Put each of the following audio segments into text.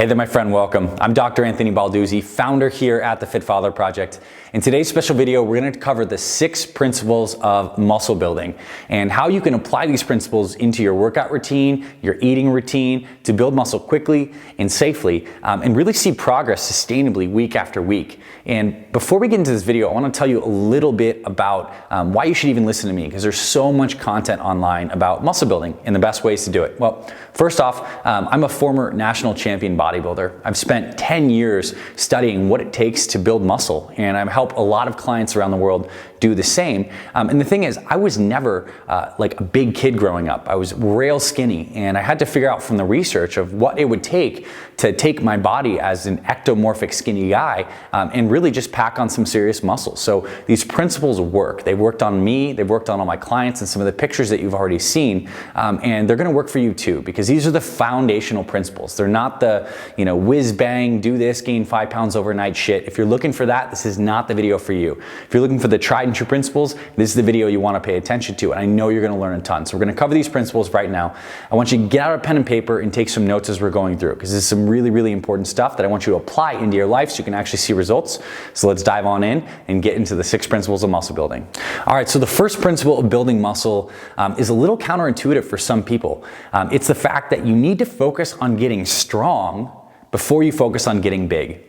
Hey there, my friend, welcome. I'm Dr. Anthony Balduzzi, founder here at the Fit Father Project. In today's special video, we're going to cover the 6 principles of muscle building and how you can apply these principles into your workout routine, your eating routine, to build muscle quickly and safely, and really see progress sustainably week after week. And before we get into this video, I want to tell you a little bit about why you should even listen to me, because there's so much content online about muscle building and the best ways to do it. Well, first off, I'm a former national champion bodybuilder. I've spent 10 years studying what it takes to build muscle, and I've helped a lot of clients around the world do the same. And the thing is, I was never like a big kid growing up. I was rail skinny, and I had to figure out from the research of what it would take to take my body as an ectomorphic skinny guy and really just pack on some serious muscle. So these principles work. They've worked on me, they've worked on all my clients, and some of the pictures that you've already seen, and they're gonna work for you too, because these are the foundational principles. They're not the, whiz bang, do this, gain 5 pounds overnight shit. If you're looking for that, this is not the video for you. If you're looking for the tried and true principles, this is the video you wanna pay attention to, and I know you're gonna learn a ton. So we're gonna cover these principles right now. I want you to get out a pen and paper and take some notes as we're going through, because this is some really, really important stuff that I want you to apply into your life so you can actually see results. So let's dive on in and get into the 6 principles of muscle building. All right, so the first principle of building muscle is a little counterintuitive for some people. It's the fact that you need to focus on getting strong before you focus on getting big.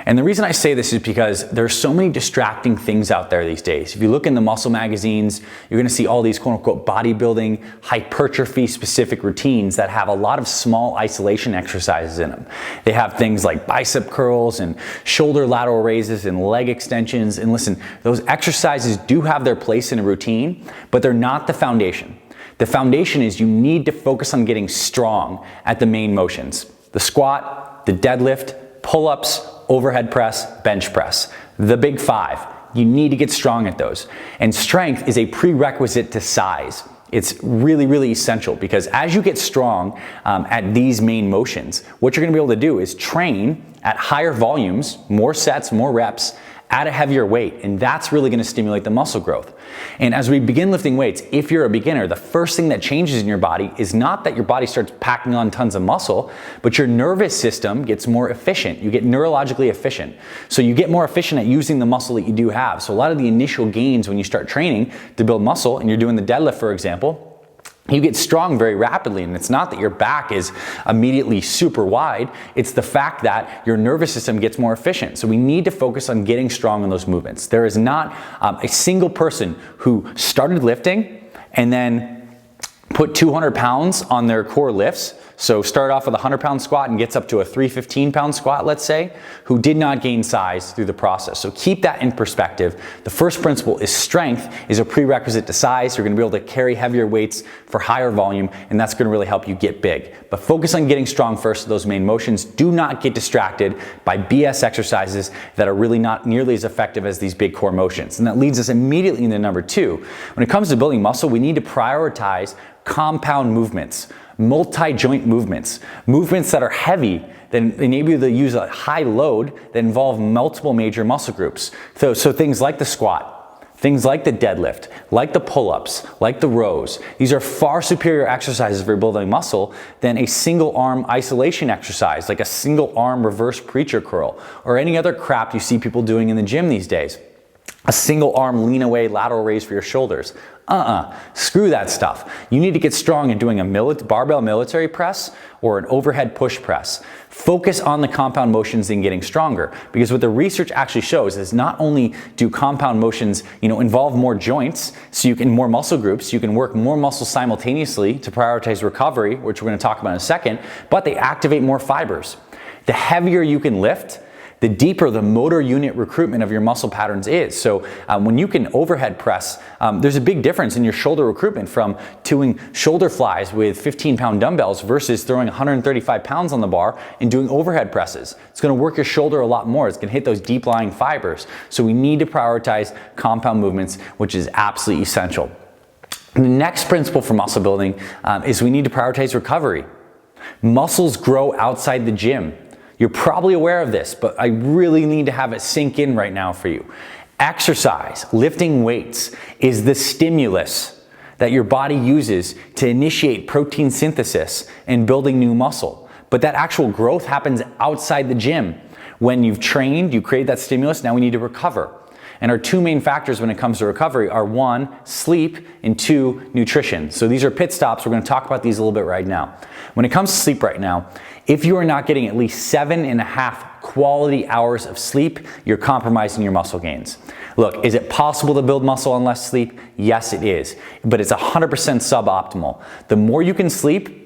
And the reason I say this is because there's so many distracting things out there these days. If you look in the muscle magazines, you're gonna see all these quote unquote bodybuilding, hypertrophy specific routines that have a lot of small isolation exercises in them. They have things like bicep curls and shoulder lateral raises and leg extensions. And listen, those exercises do have their place in a routine, but they're not the foundation. The foundation is you need to focus on getting strong at the main motions. The squat, the deadlift, pull-ups, overhead press, bench press. The big 5. You need to get strong at those. And strength is a prerequisite to size. It's really, really essential, because as you get strong at these main motions, what you're gonna be able to do is train at higher volumes, more sets, more reps, at a heavier weight, and that's really gonna stimulate the muscle growth. And as we begin lifting weights, if you're a beginner, the first thing that changes in your body is not that your body starts packing on tons of muscle, but your nervous system gets more efficient. You get neurologically efficient. So you get more efficient at using the muscle that you do have. So a lot of the initial gains when you start training to build muscle, and you're doing the deadlift, for example, you get strong very rapidly, and it's not that your back is immediately super wide, it's the fact that your nervous system gets more efficient. So we need to focus on getting strong in those movements. There is not a single person who started lifting and then put 200 pounds on their core lifts, so start off with a 100-pound squat and gets up to a 315-pound squat, let's say, who did not gain size through the process. So keep that in perspective. The first principle is strength is a prerequisite to size. You're gonna be able to carry heavier weights for higher volume, and that's gonna really help you get big. But focus on getting strong first, those main motions. Do not get distracted by BS exercises that are really not nearly as effective as these big core motions. And that leads us immediately into number 2. When it comes to building muscle, we need to prioritize compound movements, multi-joint movements, movements that are heavy, that enable you to use a high load that involve multiple major muscle groups. So things like the squat, things like the deadlift, like the pull-ups, like the rows. These are far superior exercises for building muscle than a single arm isolation exercise, like a single arm reverse preacher curl, or any other crap you see people doing in the gym these days. A single arm lean away lateral raise for your shoulders. Screw that stuff. You need to get strong in doing a barbell military press or an overhead push press. Focus on the compound motions and getting stronger, because what the research actually shows is not only do compound motions, involve more joints, so you can more muscle groups, you can work more muscles simultaneously to prioritize recovery, which we're going to talk about in a second, but they activate more fibers. The heavier you can lift, the deeper the motor unit recruitment of your muscle patterns is. So when you can overhead press, there's a big difference in your shoulder recruitment from doing shoulder flies with 15-pound dumbbells versus throwing 135 pounds on the bar and doing overhead presses. It's gonna work your shoulder a lot more. It's gonna hit those deep lying fibers. So we need to prioritize compound movements, which is absolutely essential. The next principle for muscle building is we need to prioritize recovery. Muscles grow outside the gym. You're probably aware of this, but I really need to have it sink in right now for you. Exercise, lifting weights, is the stimulus that your body uses to initiate protein synthesis and building new muscle. But that actual growth happens outside the gym. When you've trained, you create that stimulus, now we need to recover. And our two main factors when it comes to recovery are 1, sleep, and 2, nutrition. So these are pit stops. We're going to talk about these a little bit right now. When it comes to sleep right now, if you are not getting at least 7.5 quality hours of sleep, you're compromising your muscle gains. Look, is it possible to build muscle on less sleep? Yes, it is, but it's 100% suboptimal. The more you can sleep,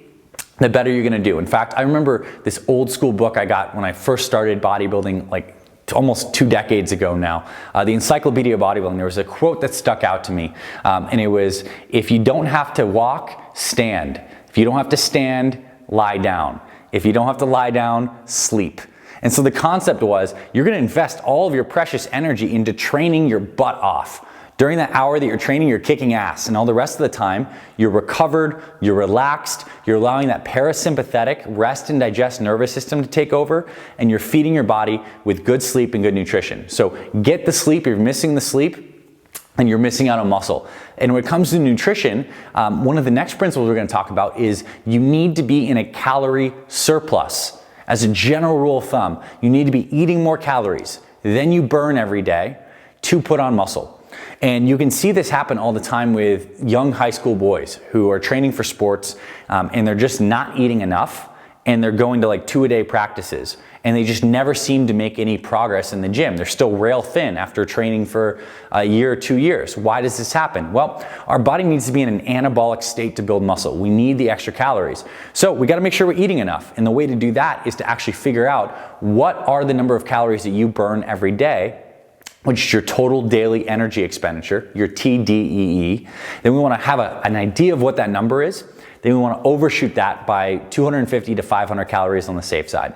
the better you're gonna do. In fact, I remember this old school book I got when I first started bodybuilding, like almost 2 decades ago now, the Encyclopedia of Bodybuilding. There was a quote that stuck out to me, and it was, if you don't have to walk, stand. If you don't have to stand, lie down. If you don't have to lie down, sleep. And so the concept was, you're gonna invest all of your precious energy into training your butt off. During that hour that you're training, you're kicking ass, and all the rest of the time, you're recovered, you're relaxed, you're allowing that parasympathetic rest and digest nervous system to take over, and you're feeding your body with good sleep and good nutrition. So get the sleep. You're missing the sleep, and you're missing out on muscle. And when it comes to nutrition, one of the next principles we're gonna talk about is you need to be in a calorie surplus. As a general rule of thumb, you need to be eating more calories than you burn every day to put on muscle. And you can see this happen all the time with young high school boys who are training for sports, and they're just not eating enough, and they're going to like 2-a-day practices, and they just never seem to make any progress in the gym. They're still rail thin after training for a year or 2 years. Why does this happen? Well, our body needs to be in an anabolic state to build muscle. We need the extra calories. So we gotta make sure we're eating enough. And the way to do that is to actually figure out what are the number of calories that you burn every day, which is your total daily energy expenditure, your TDEE. Then we wanna have an idea of what that number is. Then we wanna overshoot that by 250 to 500 calories on the safe side.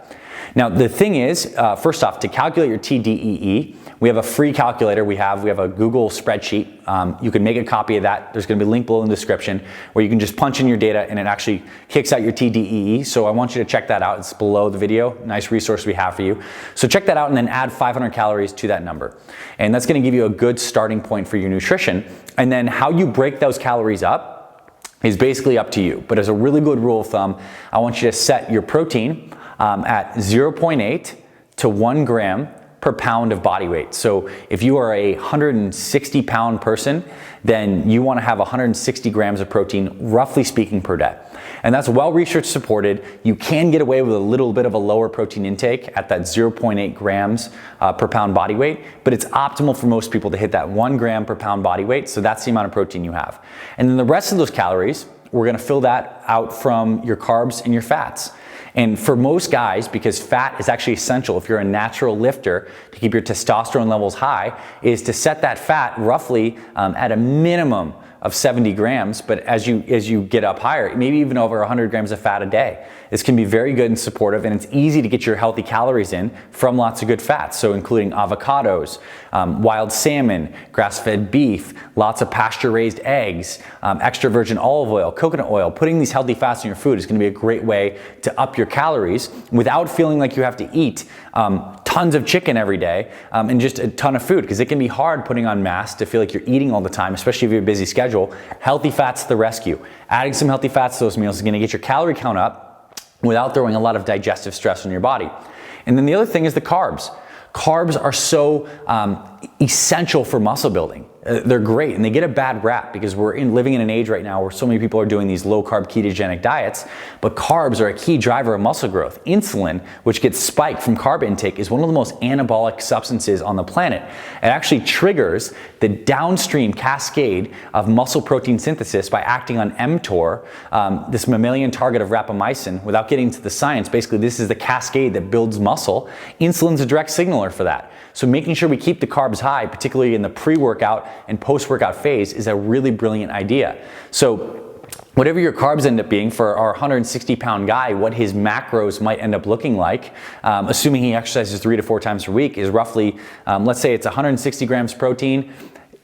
Now, the thing is, first off, to calculate your TDEE, we have a free calculator. We have a Google spreadsheet. You can make a copy of that. There's gonna be a link below in the description where you can just punch in your data and it actually kicks out your TDEE. So I want you to check that out. It's below the video. Nice resource we have for you. So check that out and then add 500 calories to that number. And that's gonna give you a good starting point for your nutrition. And then how you break those calories up is basically up to you. But as a really good rule of thumb, I want you to set your protein at 0.8 to 1 gram per pound of body weight. So if you are a 160 pound person, then you want to have 160 grams of protein, roughly speaking, per day. And that's well research supported. You can get away with a little bit of a lower protein intake at that 0.8 grams per pound body weight, but it's optimal for most people to hit that 1 gram per pound body weight. So that's the amount of protein you have. And then the rest of those calories, we're going to fill that out from your carbs and your fats. And for most guys, because fat is actually essential if you're a natural lifter to keep your testosterone levels high, is to set that fat roughly at a minimum of 70 grams, but as you get up higher, maybe even over 100 grams of fat a day. This can be very good and supportive, and it's easy to get your healthy calories in from lots of good fats, so including avocados, wild salmon, grass-fed beef, lots of pasture-raised eggs, extra virgin olive oil, coconut oil. Putting these healthy fats in your food is gonna be a great way to up your calories without feeling like you have to eat tons of chicken every day and just a ton of food, because it can be hard putting on mass to feel like you're eating all the time, especially if you have a busy schedule. Healthy fats to the rescue. Adding some healthy fats to those meals is gonna get your calorie count up without throwing a lot of digestive stress on your body. And then the other thing is the carbs. Carbs are so essential for muscle building. They're great, and they get a bad rap because we're living in an age right now where so many people are doing these low-carb ketogenic diets, but carbs are a key driver of muscle growth. Insulin, which gets spiked from carb intake, is one of the most anabolic substances on the planet. It actually triggers the downstream cascade of muscle protein synthesis by acting on mTOR, this mammalian target of rapamycin. Without getting into the science, basically this is the cascade that builds muscle. Insulin's a direct signaler for that. So making sure we keep the carbs high, particularly in the pre-workout and post-workout phase, is a really brilliant idea. So whatever your carbs end up being for our 160 pound guy, what his macros might end up looking like, assuming he exercises 3 to 4 times per week, is roughly, let's say it's 160 grams protein,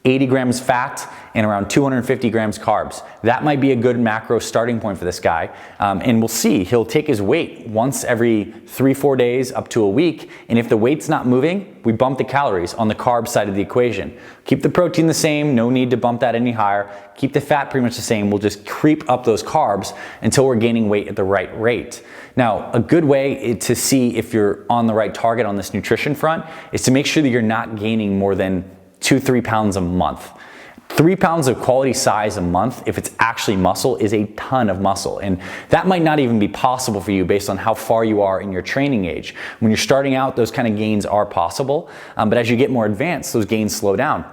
80 grams fat, and around 250 grams carbs. That might be a good macro starting point for this guy. And we'll see, he'll take his weight once every 3-4 days up to a week. And if the weight's not moving, we bump the calories on the carb side of the equation. Keep the protein the same, no need to bump that any higher. Keep the fat pretty much the same. We'll just creep up those carbs until we're gaining weight at the right rate. Now, a good way to see if you're on the right target on this nutrition front is to make sure that you're not gaining more than 2-3 pounds a month. 3 pounds of quality size a month, if it's actually muscle, is a ton of muscle. And that might not even be possible for you based on how far you are in your training age. When you're starting out, those kind of gains are possible. But as you get more advanced, those gains slow down.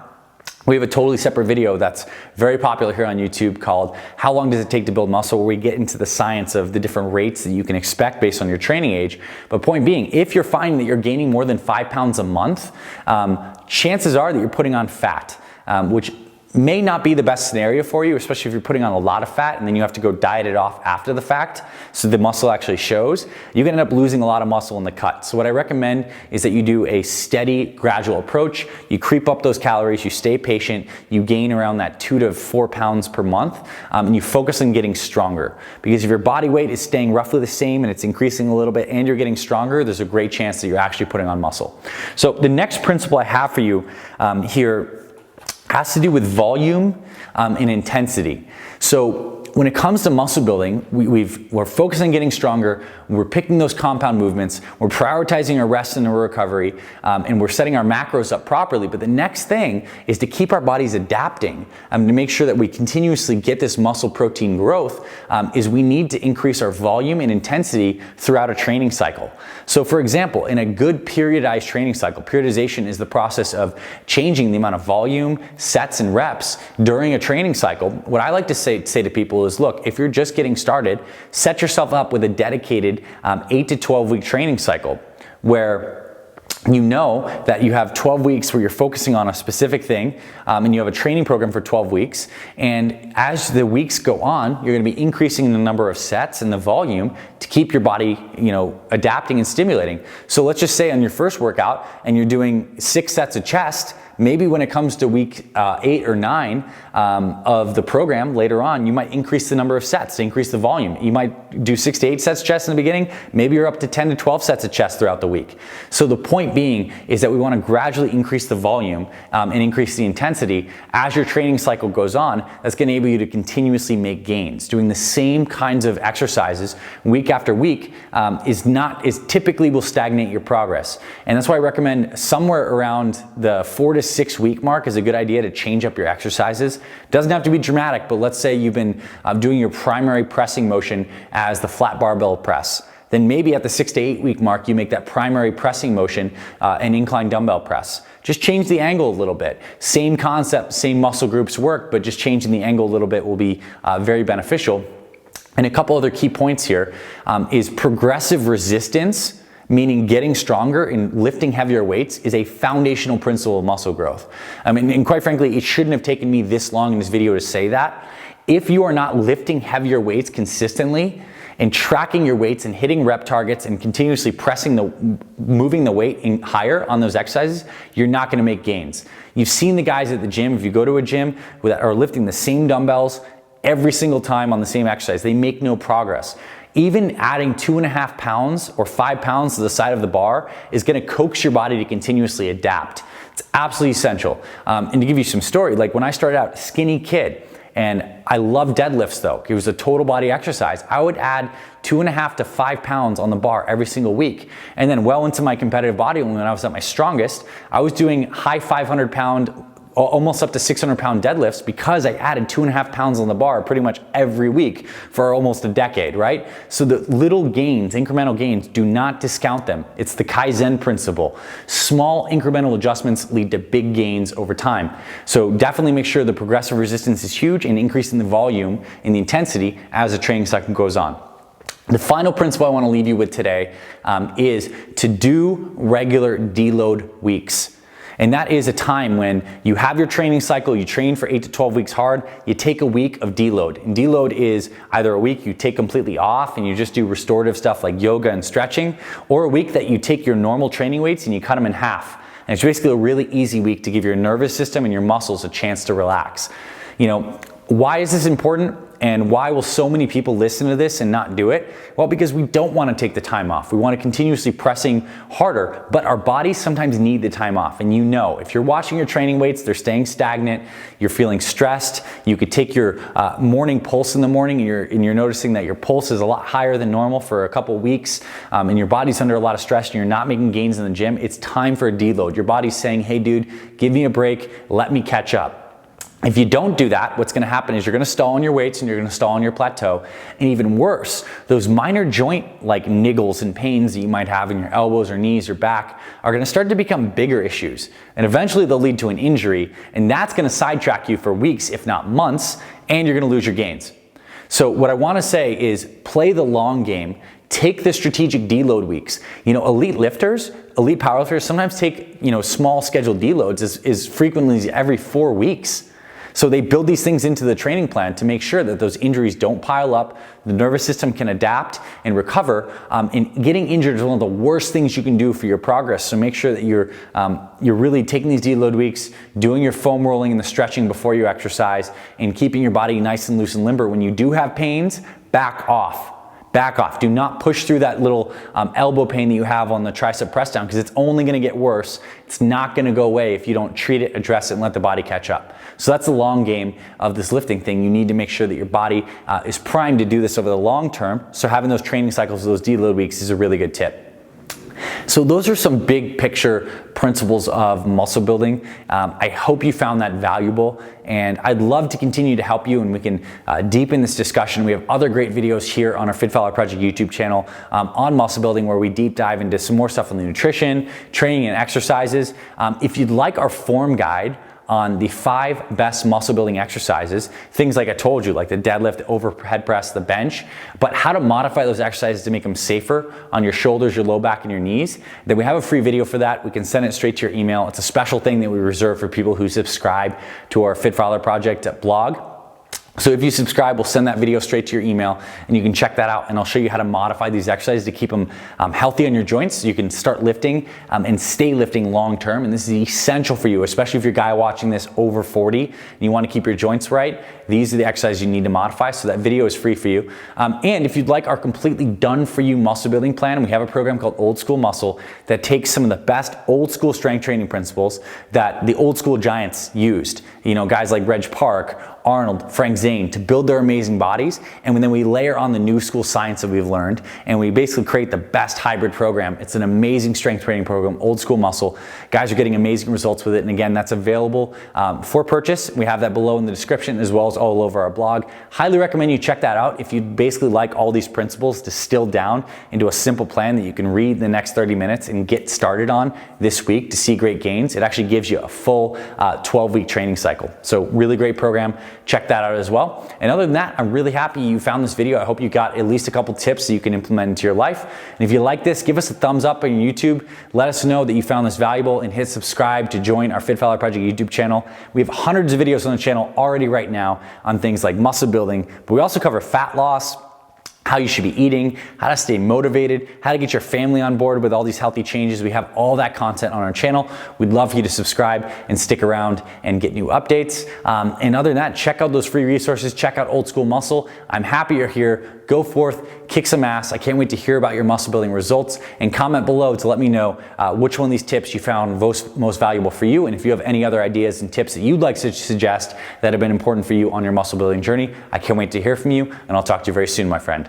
We have a totally separate video that's very popular here on YouTube called How Long Does It Take to Build Muscle, where we get into the science of the different rates that you can expect based on your training age. But point being, if you're finding that you're gaining more than 5 pounds a month, chances are that you're putting on fat, which may not be the best scenario for you, especially if you're putting on a lot of fat and then you have to go diet it off after the fact so the muscle actually shows. You can end up losing a lot of muscle in the cut. So what I recommend is that you do a steady, gradual approach. You creep up those calories, you stay patient, you gain around that 2 to 4 pounds per month, and you focus on getting stronger. Because if your body weight is staying roughly the same and it's increasing a little bit and you're getting stronger, there's a great chance that you're actually putting on muscle. So the next principle I have for you here has to do with volume and intensity. So when it comes to muscle building, we're focused on getting stronger, we're picking those compound movements, we're prioritizing our rest and our recovery, and we're setting our macros up properly. But the next thing is to keep our bodies adapting, to make sure that we continuously get this muscle protein growth, is we need to increase our volume and intensity throughout a training cycle. So for example, in a good periodized training cycle, periodization is the process of changing the amount of volume, sets, and reps during a training cycle. What I like to say to people is, look, if you're just getting started, set yourself up with a dedicated 8 to 12 week training cycle where you know that you have 12 weeks where you're focusing on a specific thing, and you have a training program for 12 weeks. And as the weeks go on, you're going to be increasing the number of sets and the volume to keep your body, adapting and stimulating. So let's just say on your first workout and you're doing 6 sets of chest, maybe when it comes to week 8 or 9 of the program later on, you might increase the number of sets to increase the volume. You might do 6 to 8 sets of chest in the beginning. Maybe you're up to 10 to 12 sets of chest throughout the week. So the point being is that we want to gradually increase the volume and increase the intensity as your training cycle goes on. That's going to enable you to continuously make gains. Doing the same kinds of exercises week after week is typically will stagnate your progress. And that's why I recommend somewhere around the 4 to 6 week mark is a good idea to change up your exercises. Doesn't have to be dramatic, but let's say you've been doing your primary pressing motion as the flat barbell press. Then maybe at the 6 to 8 week mark, you make that primary pressing motion an incline dumbbell press. Just change the angle a little bit. Same concept, same muscle groups work, but just changing the angle a little bit will be very beneficial. And a couple other key points here is progressive resistance, meaning getting stronger and lifting heavier weights, is a foundational principle of muscle growth. And quite frankly, it shouldn't have taken me this long in this video to say that. If you are not lifting heavier weights consistently and tracking your weights and hitting rep targets and continuously moving the weight higher on those exercises, you're not gonna make gains. You've seen the guys at the gym, if you go to a gym that are lifting the same dumbbells every single time on the same exercise, they make no progress. Even adding 2.5 pounds or 5 pounds to the side of the bar is gonna coax your body to continuously adapt. It's absolutely essential. And to give you some story, like when I started out, skinny kid, and I love deadlifts though. It was a total body exercise. I would add 2.5 to 5 pounds on the bar every single week. And then well into my competitive bodybuilding, when I was at my strongest, I was doing high 500 pound, almost up to 600 pound deadlifts because I added 2.5 pounds on the bar pretty much every week for almost a decade, right? So the little gains, incremental gains, do not discount them. It's the Kaizen principle. Small incremental adjustments lead to big gains over time. So definitely make sure the progressive resistance is huge and increasing the volume and the intensity as the training cycle goes on. The final principle I want to leave you with today is to do regular deload weeks. And that is a time when you have your training cycle, you train for 8 to 12 weeks hard, you take a week of deload. And deload is either a week you take completely off and you just do restorative stuff like yoga and stretching, or a week that you take your normal training weights and you cut them in half. And it's basically a really easy week to give your nervous system and your muscles a chance to relax. You know, why is this important? And why will so many people listen to this and not do it? Well, because we don't want to take the time off. We want to continuously pressing harder, but our bodies sometimes need the time off. And you know, if you're watching your training weights, they're staying stagnant, you're feeling stressed, you could take your morning pulse in the morning and you're noticing that your pulse is a lot higher than normal for a couple weeks, and your body's under a lot of stress and you're not making gains in the gym, it's time for a deload. Your body's saying, hey dude, give me a break, let me catch up. If you don't do that, what's gonna happen is you're gonna stall on your weights and you're gonna stall on your plateau. And even worse, those minor joint like niggles and pains that you might have in your elbows or knees or back are gonna start to become bigger issues. And eventually they'll lead to an injury, and that's gonna sidetrack you for weeks, if not months, and you're gonna lose your gains. So what I wanna say is play the long game. Take the strategic deload weeks. You know, elite lifters, elite powerlifters sometimes take, you know, small scheduled deloads as frequently as every 4 weeks. So they build these things into the training plan to make sure that those injuries don't pile up, the nervous system can adapt and recover, and getting injured is one of the worst things you can do for your progress. So make sure that you're really taking these deload weeks, doing your foam rolling and the stretching before you exercise, and keeping your body nice and loose and limber. When you do have pains, back off. Back off. Do not push through that little elbow pain that you have on the tricep press down, because it's only going to get worse. It's not going to go away if you don't treat it, address it, and let the body catch up. So that's the long game of this lifting thing. You need to make sure that your body is primed to do this over the long term. So having those training cycles, those deload weeks is a really good tip. So those are some big picture principles of muscle building. I hope you found that valuable, and I'd love to continue to help you, and we can deepen this discussion. We have other great videos here on our Fit Father Project YouTube channel on muscle building, where we deep dive into some more stuff on the nutrition, training, and exercises. If you'd like our form guide on the 5 best muscle building exercises, things like I told you, like the deadlift, overhead press, the bench, but how to modify those exercises to make them safer on your shoulders, your low back, and your knees, then we have a free video for that. We can send it straight to your email. It's a special thing that we reserve for people who subscribe to our Fit Father Project blog. So if you subscribe, we'll send that video straight to your email, and you can check that out, and I'll show you how to modify these exercises to keep them healthy on your joints, so you can start lifting and stay lifting long term. And this is essential for you, especially if you're a guy watching this over 40 and you want to keep your joints right. These are the exercises you need to modify, so that video is free for you. And if you'd like our completely done for you muscle building plan, we have a program called Old School Muscle that takes some of the best old school strength training principles that the old school giants used. You know, guys like Reg Park, Arnold, Frank Zane, to build their amazing bodies. And then we layer on the new school science that we've learned, and we basically create the best hybrid program. It's an amazing strength training program, Old School Muscle. Guys are getting amazing results with it. And again, that's available for purchase. We have that below in the description, as well as all over our blog. Highly recommend you check that out if you basically like all these principles distilled down into a simple plan that you can read in the next 30 minutes and get started on this week to see great gains. It actually gives you a full 12-week training cycle. So really great program. Check that out as well. And other than that, I'm really happy you found this video. I hope you got at least a couple tips that you can implement into your life. And if you like this, give us a thumbs up on YouTube. Let us know that you found this valuable, and hit subscribe to join our Fit Father Project YouTube channel. We have hundreds of videos on the channel already right now on things like muscle building, but we also cover fat loss, how you should be eating, how to stay motivated, how to get your family on board with all these healthy changes. We have all that content on our channel. We'd love for you to subscribe and stick around and get new updates. And other than that, check out those free resources. Check out Old School Muscle. I'm happy you're here. Go forth, kick some ass. I can't wait to hear about your muscle building results, and comment below to let me know which one of these tips you found most valuable for you. And if you have any other ideas and tips that you'd like to suggest that have been important for you on your muscle building journey, I can't wait to hear from you, and I'll talk to you very soon, my friend.